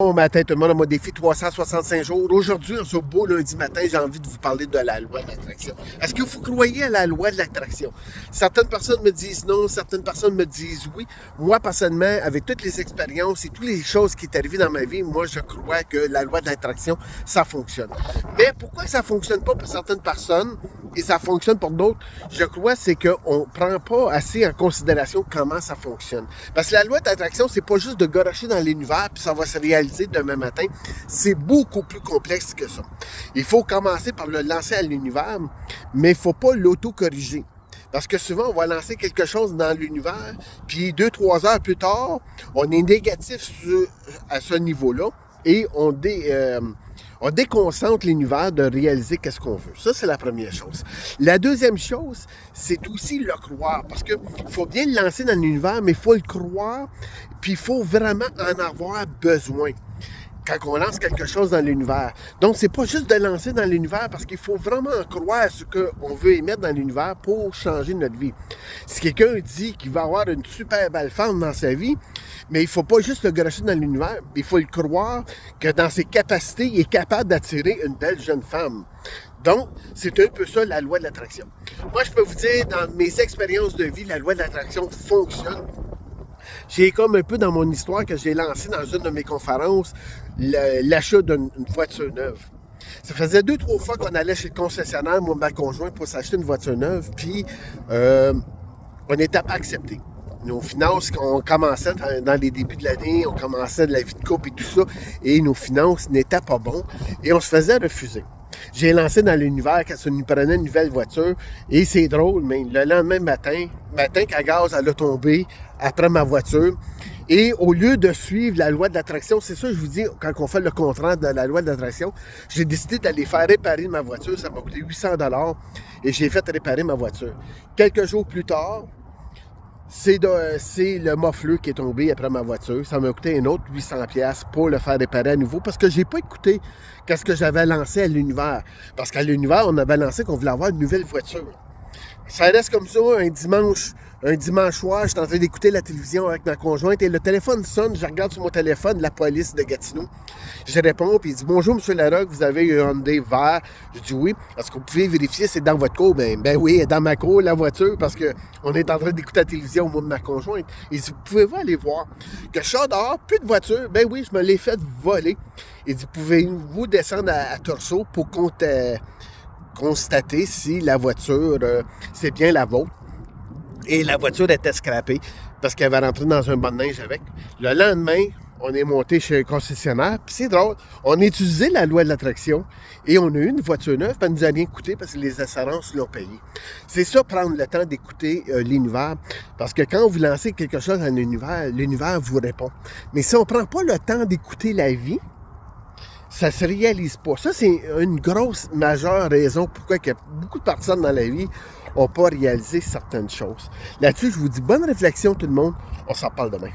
Bon matin, tout le monde, à mon défi 365 jours. Aujourd'hui, en ce beau lundi matin, j'ai envie de vous parler de la loi de l'attraction. Est-ce que vous croyez à la loi de l'attraction? Certaines personnes me disent non, certaines personnes me disent oui. Moi, personnellement, avec toutes les expériences et toutes les choses qui sont arrivées dans ma vie, moi, je crois que la loi de l'attraction, ça fonctionne. Mais pourquoi ça fonctionne pas pour certaines personnes et ça fonctionne pour d'autres? Je crois c'est qu'on prend pas assez en considération comment ça fonctionne. Parce que la loi de l'attraction, c'est pas juste de garocher dans l'univers puis ça va se réaliser demain matin, c'est beaucoup plus complexe que ça. Il faut commencer par le lancer à l'univers, mais il ne faut pas l'auto-corriger. Parce que souvent, on va lancer quelque chose dans l'univers, puis 2-3 heures plus tard, on est négatif à ce niveau-là et on déconcentre l'univers de réaliser qu'est-ce qu'on veut. Ça, c'est la première chose. La deuxième chose, c'est aussi le croire. Parce qu'il faut bien le lancer dans l'univers, mais il faut le croire, puis il faut vraiment en avoir besoin quand on lance quelque chose dans l'univers. Donc, c'est pas juste de lancer dans l'univers parce qu'il faut vraiment croire à ce qu'on veut émettre dans l'univers pour changer notre vie. Si quelqu'un dit qu'il va avoir une super belle femme dans sa vie, mais il faut pas juste le garocher dans l'univers, il faut le croire que dans ses capacités, il est capable d'attirer une belle jeune femme. Donc, c'est un peu ça la loi de l'attraction. Moi, je peux vous dire, dans mes expériences de vie, la loi de l'attraction fonctionne. J'ai comme un peu dans mon histoire que j'ai lancé dans une de mes conférences l'achat d'une voiture neuve. Ça faisait 2-3 fois qu'on allait chez le concessionnaire, moi et ma conjointe, pour s'acheter une voiture neuve, puis on n'était pas accepté. Nos finances, on commençait dans les débuts de l'année, on commençait de la vie de couple et tout ça, et nos finances n'étaient pas bonnes, et on se faisait refuser. J'ai lancé dans l'univers quand ça nous prenait une nouvelle voiture, et c'est drôle, mais le lendemain matin qu'à gaz, elle a tombé après ma voiture, et au lieu de suivre la loi de l'attraction, c'est ça que je vous dis, quand on fait le contraire de la loi de l'attraction, j'ai décidé d'aller faire réparer ma voiture, ça m'a coûté 800$, et j'ai fait réparer ma voiture. Quelques jours plus tard, c'est le muffler qui est tombé après ma voiture. Ça m'a coûté un autre 800$ pour le faire réparer à nouveau parce que j'ai pas écouté qu'est-ce que j'avais lancé à l'univers. Parce qu'à l'univers, on avait lancé qu'on voulait avoir une nouvelle voiture. Ça reste comme ça un dimanche soir, je suis en train d'écouter la télévision avec ma conjointe et le téléphone sonne, je regarde sur mon téléphone la police de Gatineau. Je réponds, puis il dit « Bonjour, M. Larocque, vous avez un Hyundai vert? » Je dis « Oui. Est-ce que vous pouvez vérifier c'est dans votre cour? » Ben oui, elle est dans ma cour, la voiture, parce qu'on est en train d'écouter la télévision, moi de ma conjointe. Il dit « Pouvez-vous aller voir? » Que je sors dehors, plus de voiture. Ben oui, je me l'ai fait voler. Il dit « Pouvez-vous descendre à Torso pour constater si la voiture, c'est bien la vôtre? » Et la voiture était scrappée parce qu'elle va rentrer dans un banc de neige avec. Le lendemain, on est monté chez un concessionnaire, puis c'est drôle, on a utilisé la loi de l'attraction et on a eu une voiture neuve, puis elle nous a rien coûté parce que les assurances l'ont payé. C'est ça, prendre le temps d'écouter l'univers, parce que quand vous lancez quelque chose dans l'univers vous répond. Mais si on ne prend pas le temps d'écouter la vie, ça se réalise pas. Ça, c'est une grosse, majeure raison pourquoi il y a beaucoup de personnes dans la vie n'ont pas réalisé certaines choses. Là-dessus, je vous dis bonne réflexion tout le monde. On s'en parle demain.